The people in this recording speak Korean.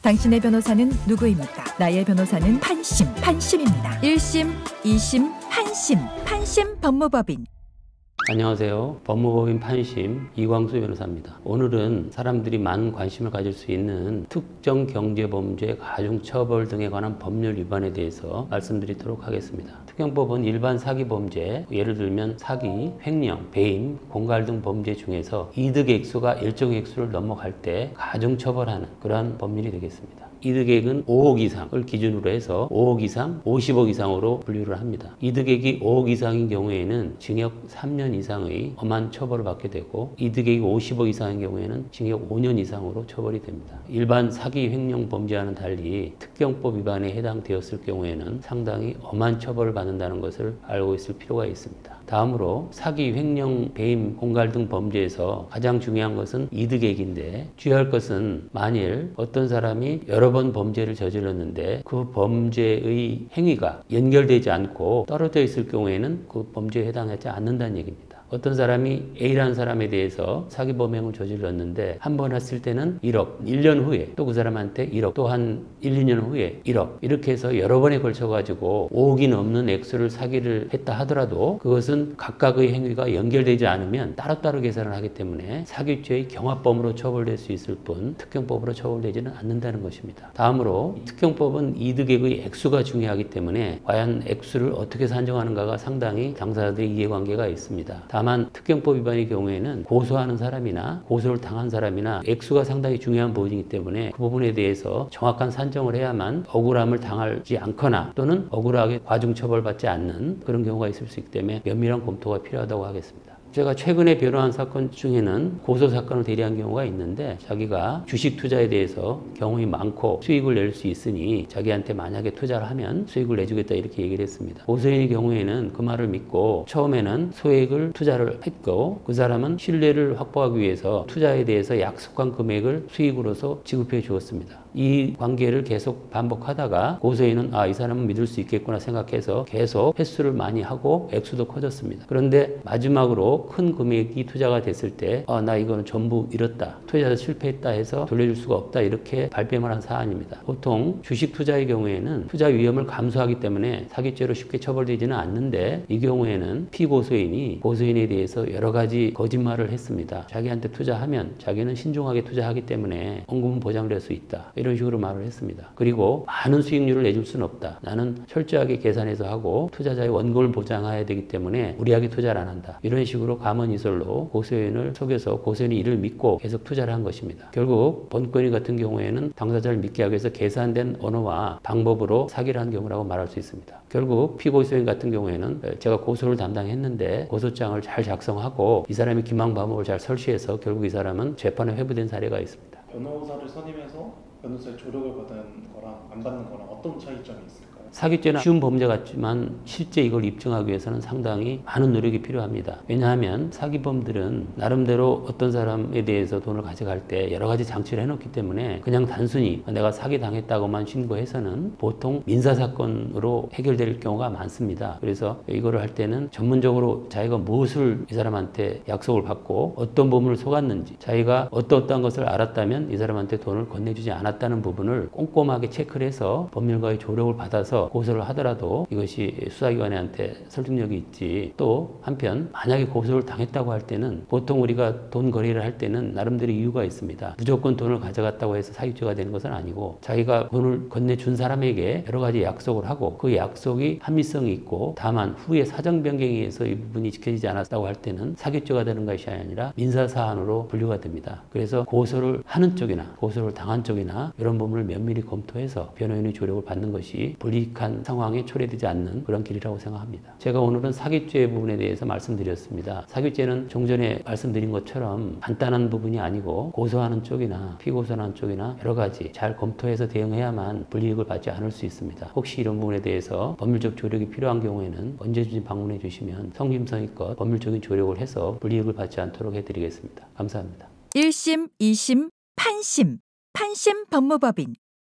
당신의 변호사는 누구입니까? 나의 변호사는 판심입니다. 1심, 2심, 판심 법무법인. 안녕하세요. 법무법인 판심 이광수 변호사입니다. 오늘은 사람들이 많은 관심을 가질 수 있는 특정 경제범죄, 가중처벌 등에 관한 법률 위반에 대해서 말씀드리도록 하겠습니다. 특경법은 일반 사기범죄, 예를 들면 사기, 횡령, 배임, 공갈 등 범죄 중에서 이득 액수가 일정 액수를 넘어갈 때 가중처벌하는 그러한 법률이 되겠습니다. 이득액은 5억 이상을 기준으로 해서 5억 이상, 50억 이상으로 분류를 합니다. 이득액이 5억 이상인 경우에는 징역 3년 이상의 엄한 처벌을 받게 되고, 이득액이 50억 이상인 경우에는 징역 5년 이상으로 처벌이 됩니다. 일반 사기, 횡령 범죄와는 달리 특경법 위반에 해당되었을 경우에는 상당히 엄한 처벌을 받는다는 것을 알고 있을 필요가 있습니다. 다음으로 사기, 횡령, 배임, 공갈 등 범죄에서 가장 중요한 것은 이득액인데, 주의할 것은 만일 어떤 사람이 여러 번 범죄를 저질렀는데 그 범죄의 행위가 연결되지 않고 떨어져 있을 경우에는 그 범죄에 해당하지 않는다는 얘기입니다. 어떤 사람이 A라는 사람에 대해서 사기 범행을 저질렀는데 한 번 했을 때는 1억, 1년 후에 또 그 사람한테 1억, 또 한 1, 2년 후에 1억, 이렇게 해서 여러 번에 걸쳐 가지고 5억이 넘는 액수를 사기를 했다 하더라도 그것은 각각의 행위가 연결되지 않으면 따로따로 계산을 하기 때문에 사기죄의 경합범으로 처벌될 수 있을 뿐 특경법으로 처벌되지는 않는다는 것입니다. 다음으로 특경법은 이득액의 액수가 중요하기 때문에 과연 액수를 어떻게 산정하는가가 상당히 당사자들의 이해관계가 있습니다. 다만 특경법 위반의 경우에는 고소하는 사람이나 고소를 당한 사람이나 액수가 상당히 중요한 부분이기 때문에 그 부분에 대해서 정확한 산정을 해야만 억울함을 당하지 않거나 또는 억울하게 과중처벌받지 않는 그런 경우가 있을 수 있기 때문에 면밀한 검토가 필요하다고 하겠습니다. 제가 최근에 변호한 사건 중에는 고소 사건을 대리한 경우가 있는데, 자기가 주식 투자에 대해서 경험이 많고 수익을 낼 수 있으니 자기한테 만약에 투자를 하면 수익을 내주겠다 이렇게 얘기를 했습니다. 고소인의 경우에는 그 말을 믿고 처음에는 소액을 투자를 했고, 그 사람은 신뢰를 확보하기 위해서 투자에 대해서 약속한 금액을 수익으로서 지급해 주었습니다. 이 관계를 계속 반복하다가 고소인은 이 사람은 믿을 수 있겠구나 생각해서 계속 횟수를 많이 하고 액수도 커졌습니다. 그런데 마지막으로 큰 금액이 투자가 됐을 때 나 이거는 전부 잃었다, 투자에서 실패했다 해서 돌려줄 수가 없다, 이렇게 발뺌을 한 사안입니다. 보통 주식 투자의 경우에는 투자 위험을 감수하기 때문에 사기죄로 쉽게 처벌되지는 않는데, 이 경우에는 피고소인이 고소인에 대해서 여러 가지 거짓말을 했습니다. 자기한테 투자하면 자기는 신중하게 투자하기 때문에 원금은 보장될 수 있다, 이런 식으로 말을 했습니다. 그리고 많은 수익률을 내줄 수는 없다, 나는 철저하게 계산해서 하고 투자자의 원금을 보장해야 되기 때문에 무리하게 투자를 안 한다, 이런 식으로 가문이설로 고소인을 속여서 고소인이 이를 믿고 계속 투자를 한 것입니다. 결국 본건인 같은 경우에는 당사자를 믿게 하기 위해서 계산된 언어와 방법으로 사기를 한 경우라고 말할 수 있습니다. 결국 피고소인 같은 경우에는 제가 고소를 담당했는데 고소장을 잘 작성하고 이 사람이 기망반복을 잘 설치해서 결국 이 사람은 재판에 회부된 사례가 있습니다. 변호사를 선임해서 변호사의 조력을 받는 거랑 안 받는 거랑 어떤 차이점이 있을까요? 사기죄는 쉬운 범죄 같지만 실제 이걸 입증하기 위해서는 상당히 많은 노력이 필요합니다. 왜냐하면 사기범들은 나름대로 어떤 사람에 대해서 돈을 가져갈 때 여러 가지 장치를 해놓기 때문에 그냥 단순히 내가 사기당했다고만 신고해서는 보통 민사사건으로 해결될 경우가 많습니다. 그래서 이거를 할 때는 전문적으로 자기가 무엇을 이 사람한테 약속을 받고 어떤 보물을 속았는지, 자기가 어떠한 것을 알았다면 이 사람한테 돈을 건네주지 않았다는 부분을 꼼꼼하게 체크를 해서 법률가의 조력을 받아서 고소를 하더라도 이것이 수사기관한테 설득력이 있지. 또 한편 만약에 고소를 당했다고 할 때는 보통 우리가 돈 거래를 할 때는 나름대로 이유가 있습니다. 무조건 돈을 가져갔다고 해서 사기죄가 되는 것은 아니고, 자기가 돈을 건네준 사람에게 여러 가지 약속을 하고 그 약속이 합리성이 있고 다만 후에 사정 변경에 의해서 이 부분이 지켜지지 않았다고 할 때는 사기죄가 되는 것이 아니라 민사사안으로 분류가 됩니다. 그래서 고소를 하는 쪽이나 고소를 당한 쪽이나 이런 부분을 면밀히 검토해서 변호인의 조력을 받는 것이 불이익한 상황에 초래되지 않는 그런 길이라고 생각합니다. 제가 오늘은 사기죄 부분에 대해서 말씀드렸습니다. 사기죄는 좀 전에 말씀드린 것처럼 간단한 부분이 아니고 고소하는 쪽이나 피고소하는 쪽이나 여러 가지 잘 검토해서 대응해야만 불이익을 받지 않을 수 있습니다. 혹시 이런 부분에 대해서 법률적 조력이 필요한 경우에는 언제든지 방문해 주시면 성심성의껏 법률적인 조력을 해서 불이익을 받지 않도록 해드리겠습니다. 감사합니다. 1심, 2심, 판심 법무법인.